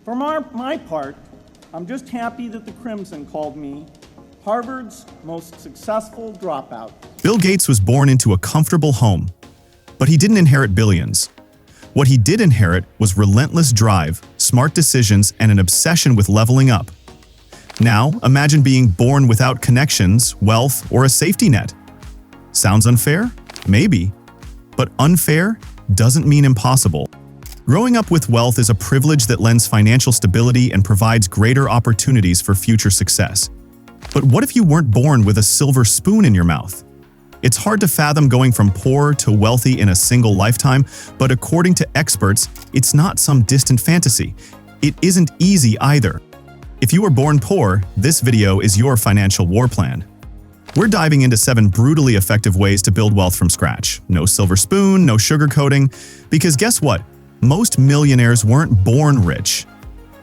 For my part, I'm just happy that the Crimson called me Harvard's most successful dropout. Bill Gates was born into a comfortable home, but he didn't inherit billions. What he did inherit was relentless drive, smart decisions, and an obsession with leveling up. Now, imagine being born without connections, wealth, or a safety net. Sounds unfair? Maybe. But unfair doesn't mean impossible. Growing up with wealth is a privilege that lends financial stability and provides greater opportunities for future success. But what if you weren't born with a silver spoon in your mouth? It's hard to fathom going from poor to wealthy in a single lifetime, but according to experts, it's not some distant fantasy. It isn't easy either. If you were born poor, this video is your financial war plan. We're diving into 7 brutally effective ways to build wealth from scratch. No silver spoon, no sugarcoating, because guess what? Most millionaires weren't born rich.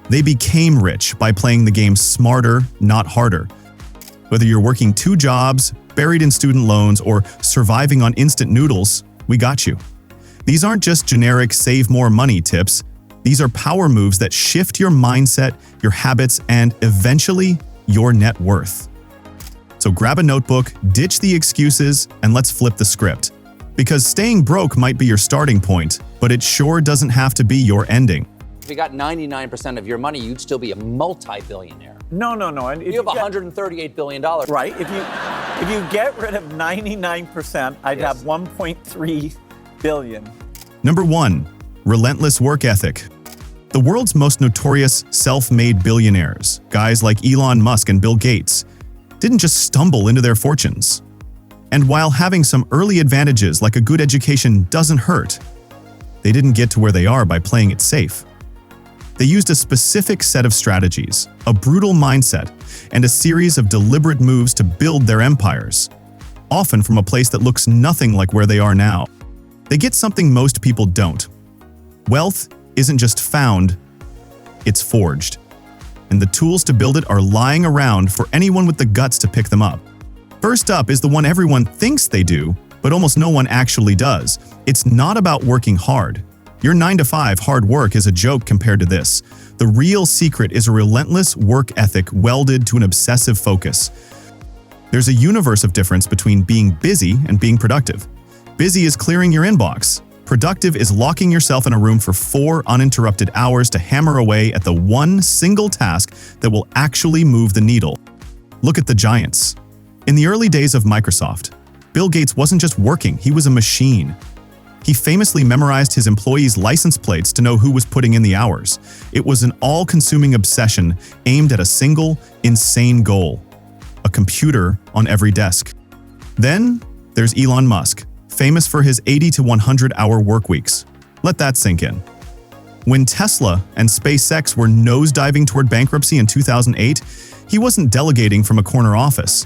They became rich by playing the game smarter, not harder. Whether you're working 2 jobs, buried in student loans, or surviving on instant noodles, we got you. These aren't just generic save more money tips. These are power moves that shift your mindset, your habits, and eventually your net worth. So grab a notebook, ditch the excuses, and let's flip the script. Because staying broke might be your starting point, but it sure doesn't have to be your ending. If you got 99% of your money, you'd still be a multi-billionaire. No. And You have $138 billion. Right. If you get rid of 99%, I'd have 1.3 billion. Number 1. Relentless work ethic. The world's most notorious self-made billionaires, guys like Elon Musk and Bill Gates, didn't just stumble into their fortunes. And while having some early advantages like a good education doesn't hurt, they didn't get to where they are by playing it safe. They used a specific set of strategies, a brutal mindset, and a series of deliberate moves to build their empires, often from a place that looks nothing like where they are now. They get something most people don't. Wealth isn't just found, it's forged. And the tools to build it are lying around for anyone with the guts to pick them up. First up is the one everyone thinks they do, but almost no one actually does. It's not about working hard. Your 9-to-5 hard work is a joke compared to this. The real secret is a relentless work ethic welded to an obsessive focus. There's a universe of difference between being busy and being productive. Busy is clearing your inbox. Productive is locking yourself in a room for 4 uninterrupted hours to hammer away at the one single task that will actually move the needle. Look at the giants. In the early days of Microsoft, Bill Gates wasn't just working, he was a machine. He famously memorized his employees' license plates to know who was putting in the hours. It was an all-consuming obsession aimed at a single, insane goal: a computer on every desk. Then there's Elon Musk, famous for his 80 to 100-hour work weeks. Let that sink in. When Tesla and SpaceX were nosediving toward bankruptcy in 2008, he wasn't delegating from a corner office.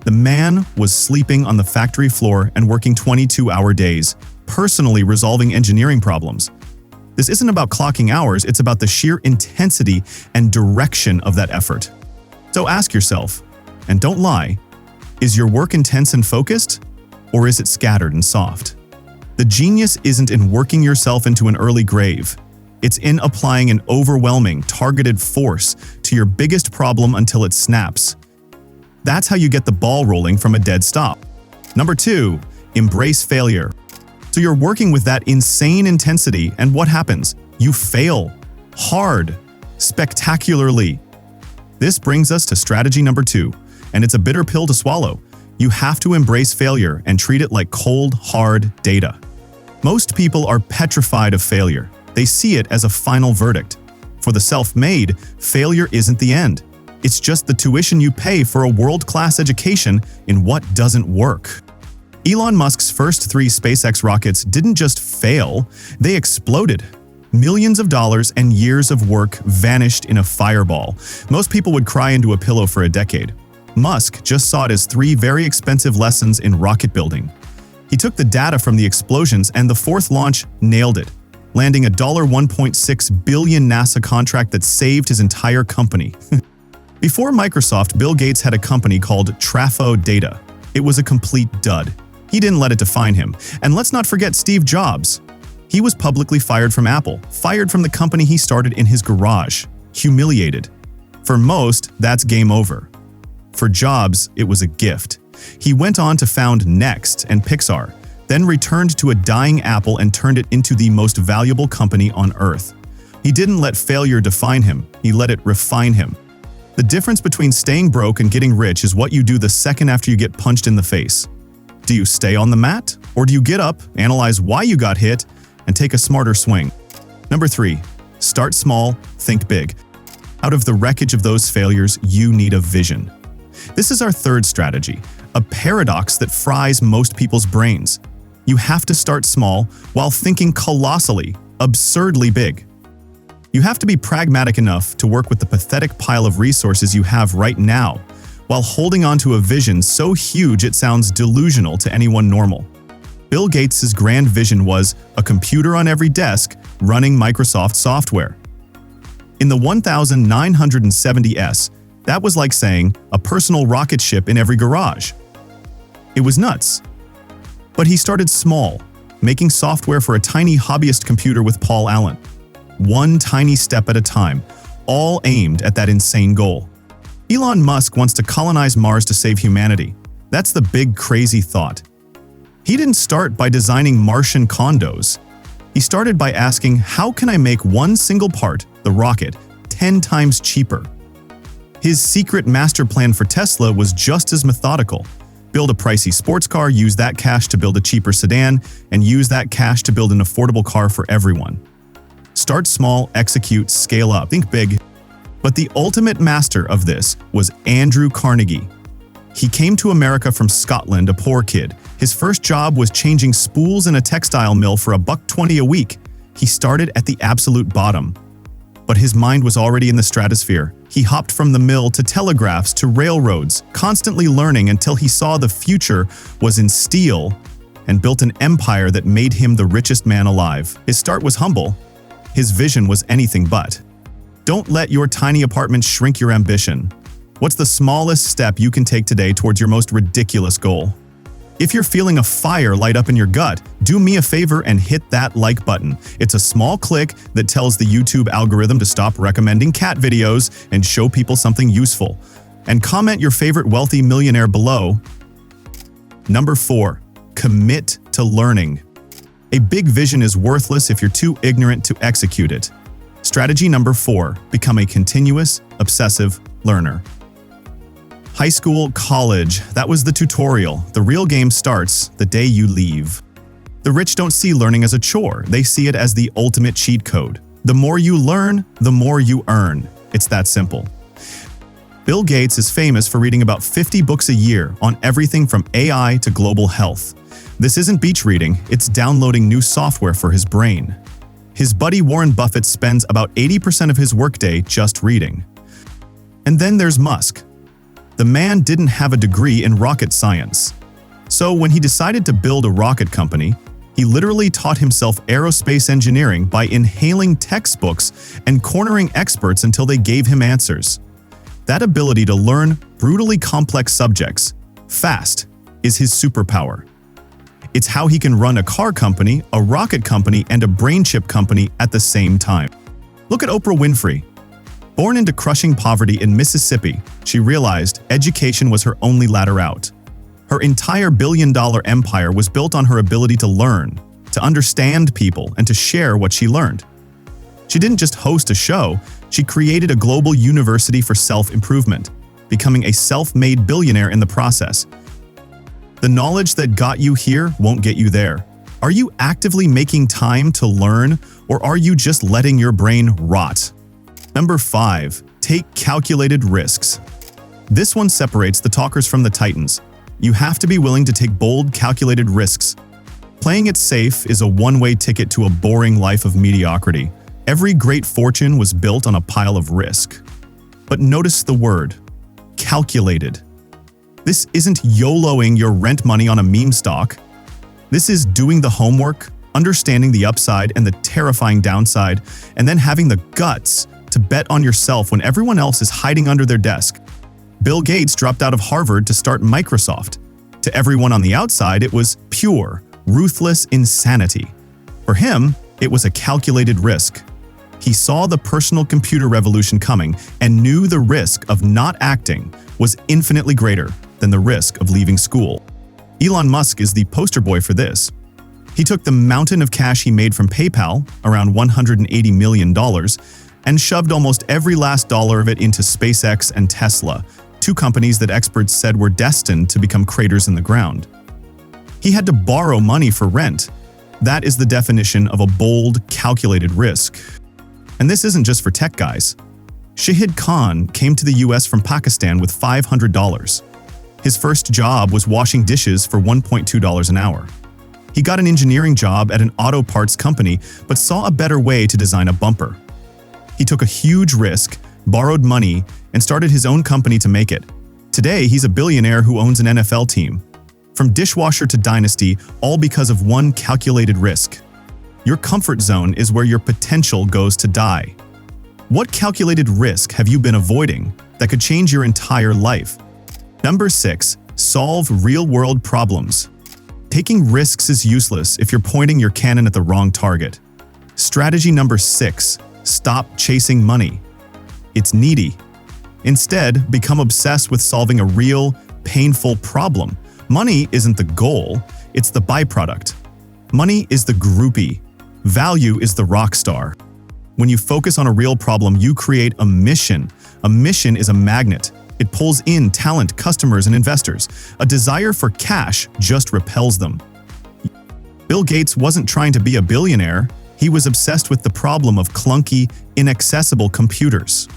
The man was sleeping on the factory floor and working 22-hour days, personally resolving engineering problems. This isn't about clocking hours, it's about the sheer intensity and direction of that effort. So ask yourself, and don't lie, is your work intense and focused, or is it scattered and soft? The genius isn't in working yourself into an early grave. It's in applying an overwhelming, targeted force to your biggest problem until it snaps. That's how you get the ball rolling from a dead stop. Number 2, embrace failure. So you're working with that insane intensity, and what happens? You fail. Hard. Spectacularly. This brings us to strategy number 2, and it's a bitter pill to swallow. You have to embrace failure and treat it like cold, hard data. Most people are petrified of failure. They see it as a final verdict. For the self-made, failure isn't the end. It's just the tuition you pay for a world-class education in what doesn't work. Elon Musk's first 3 SpaceX rockets didn't just fail, they exploded. Millions of dollars and years of work vanished in a fireball. Most people would cry into a pillow for a decade. Musk just saw it as 3 very expensive lessons in rocket building. He took the data from the explosions and the 4th launch nailed it, landing a $1.6 billion NASA contract that saved his entire company. Before Microsoft, Bill Gates had a company called Trafo Data. It was a complete dud. He didn't let it define him. And let's not forget Steve Jobs. He was publicly fired from Apple, fired from the company he started in his garage, humiliated. For most, that's game over. For Jobs, it was a gift. He went on to found Next and Pixar, then returned to a dying Apple and turned it into the most valuable company on earth. He didn't let failure define him, he let it refine him. The difference between staying broke and getting rich is what you do the second after you get punched in the face. Do you stay on the mat, or do you get up, analyze why you got hit, and take a smarter swing? Number 3, start small, think big. Out of the wreckage of those failures, you need a vision. This is our third strategy, a paradox that fries most people's brains. You have to start small while thinking colossally, absurdly big. You have to be pragmatic enough to work with the pathetic pile of resources you have right now, while holding on to a vision so huge it sounds delusional to anyone normal. Bill Gates' grand vision was a computer on every desk running Microsoft software. In the 1970s, that was like saying a personal rocket ship in every garage. It was nuts. But he started small, making software for a tiny hobbyist computer with Paul Allen. One tiny step at a time, all aimed at that insane goal. Elon Musk wants to colonize Mars to save humanity. That's the big crazy thought. He didn't start by designing Martian condos. He started by asking, how can I make one single part, the rocket, 10 times cheaper? His secret master plan for Tesla was just as methodical. Build a pricey sports car, use that cash to build a cheaper sedan, and use that cash to build an affordable car for everyone. Start small, execute, scale up, think big. But the ultimate master of this was Andrew Carnegie. He came to America from Scotland, a poor kid. His first job was changing spools in a textile mill for $1.20 a week. He started at the absolute bottom. But his mind was already in the stratosphere. He hopped from the mill to telegraphs to railroads, constantly learning until he saw the future was in steel and built an empire that made him the richest man alive. His start was humble. His vision was anything but. Don't let your tiny apartment shrink your ambition. What's the smallest step you can take today towards your most ridiculous goal? If you're feeling a fire light up in your gut, do me a favor and hit that like button. It's a small click that tells the YouTube algorithm to stop recommending cat videos and show people something useful. And comment your favorite wealthy millionaire below. Number 4, commit to learning. A big vision is worthless if you're too ignorant to execute it. Strategy number 4, become a continuous, obsessive learner. High school, college, that was the tutorial. The real game starts the day you leave. The rich don't see learning as a chore, they see it as the ultimate cheat code. The more you learn, the more you earn. It's that simple. Bill Gates is famous for reading about 50 books a year on everything from AI to global health. This isn't beach reading, it's downloading new software for his brain. His buddy Warren Buffett spends about 80% of his workday just reading. And then there's Musk. The man didn't have a degree in rocket science. So when he decided to build a rocket company, he literally taught himself aerospace engineering by inhaling textbooks and cornering experts until they gave him answers. That ability to learn brutally complex subjects, fast, is his superpower. It's how he can run a car company, a rocket company, and a brain chip company at the same time. Look at Oprah Winfrey. Born into crushing poverty in Mississippi, she realized education was her only ladder out. Her entire billion-dollar empire was built on her ability to learn, to understand people, and to share what she learned. She didn't just host a show, she created a global university for self-improvement, becoming a self-made billionaire in the process. The knowledge that got you here won't get you there. Are you actively making time to learn, or are you just letting your brain rot? Number 5, take calculated risks. This one separates the talkers from the titans. You have to be willing to take bold, calculated risks. Playing it safe is a one-way ticket to a boring life of mediocrity. Every great fortune was built on a pile of risk. But notice the word, calculated. This isn't YOLOing your rent money on a meme stock. This is doing the homework, understanding the upside and the terrifying downside, and then having the guts to bet on yourself when everyone else is hiding under their desk. Bill Gates dropped out of Harvard to start Microsoft. To everyone on the outside, it was pure, ruthless insanity. For him, It was a calculated risk. He saw the personal computer revolution coming and knew the risk of not acting was infinitely greater than the risk of leaving school. Elon Musk is the poster boy for this. He took the mountain of cash he made from PayPal, around $180 million, and shoved almost every last dollar of it into SpaceX and Tesla, two companies that experts said were destined to become craters in the ground. He had to borrow money for rent. That is the definition of a bold, calculated risk. And this isn't just for tech guys. Shahid Khan came to the US from Pakistan with $500. His first job was washing dishes for $1.2 an hour. He got an engineering job at an auto parts company, but saw a better way to design a bumper. He took a huge risk, borrowed money, and started his own company to make it. Today, he's a billionaire who owns an NFL team. From dishwasher to dynasty, all because of one calculated risk. Your comfort zone is where your potential goes to die. What calculated risk have you been avoiding that could change your entire life? Number 6. Solve real-world problems. Taking risks is useless if you're pointing your cannon at the wrong target. Strategy number 6. Stop chasing money. It's needy. Instead, become obsessed with solving a real, painful problem. Money isn't the goal, it's the byproduct. Money is the groupie. Value is the rock star. When you focus on a real problem, you create a mission. A mission is a magnet. It pulls in talent, customers, and investors. A desire for cash just repels them. Bill Gates wasn't trying to be a billionaire. He was obsessed with the problem of clunky, inaccessible computers.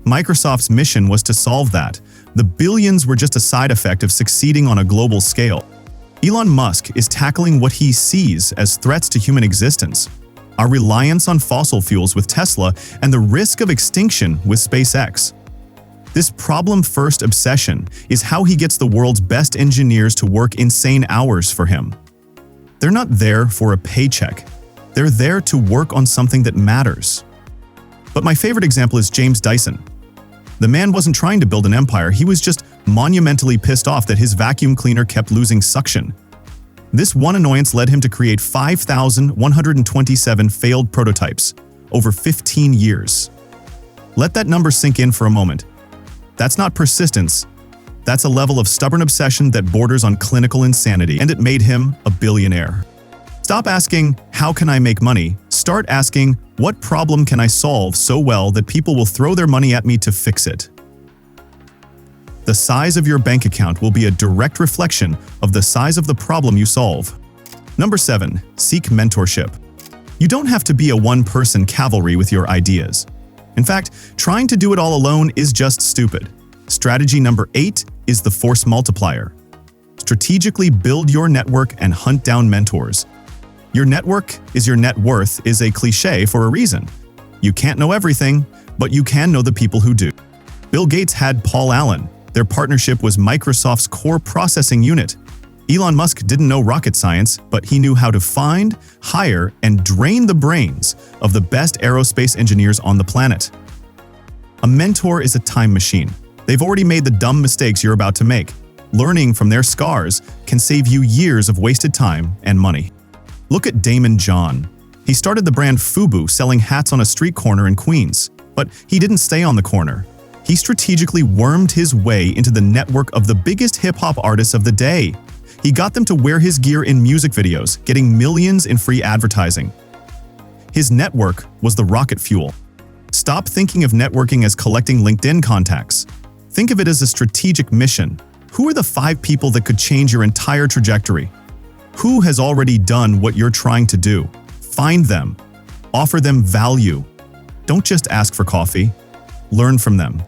Microsoft's mission was to solve that. The billions were just a side effect of succeeding on a global scale. Elon Musk is tackling what he sees as threats to human existence. Our reliance on fossil fuels with Tesla and the risk of extinction with SpaceX. This problem-first obsession is how he gets the world's best engineers to work insane hours for him. They're not there for a paycheck. They're there to work on something that matters. But my favorite example is James Dyson. The man wasn't trying to build an empire, he was just monumentally pissed off that his vacuum cleaner kept losing suction. This one annoyance led him to create 5,127 failed prototypes over 15 years. Let that number sink in for a moment. That's not persistence. That's a level of stubborn obsession that borders on clinical insanity, and it made him a billionaire. Stop asking, how can I make money? Start asking, what problem can I solve so well that people will throw their money at me to fix it? The size of your bank account will be a direct reflection of the size of the problem you solve. Number 7. Seek mentorship. You don't have to be a one-person cavalry with your ideas. In fact, trying to do it all alone is just stupid. Strategy number 8 is the force multiplier. Strategically build your network and hunt down mentors. Your network is your net worth is a cliche for a reason. You can't know everything, but you can know the people who do. Bill Gates had Paul Allen. Their partnership was Microsoft's core processing unit. Elon Musk didn't know rocket science, but he knew how to find, hire, and drain the brains of the best aerospace engineers on the planet. A mentor is a time machine. They've already made the dumb mistakes you're about to make. Learning from their scars can save you years of wasted time and money. Look at Damon John. He started the brand FUBU selling hats on a street corner in Queens. But he didn't stay on the corner. He strategically wormed his way into the network of the biggest hip-hop artists of the day. He got them to wear his gear in music videos, getting millions in free advertising. His network was the rocket fuel. Stop thinking of networking as collecting LinkedIn contacts. Think of it as a strategic mission. Who are the 5 people that could change your entire trajectory? Who has already done what you're trying to do? Find them. Offer them value. Don't just ask for coffee. Learn from them.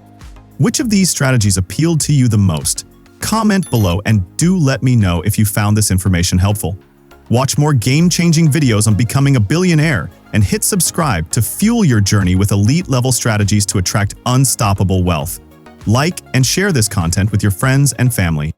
Which of these strategies appealed to you the most? Comment below and do let me know if you found this information helpful. Watch more game-changing videos on becoming a billionaire and hit subscribe to fuel your journey with elite-level strategies to attract unstoppable wealth. Like and share this content with your friends and family.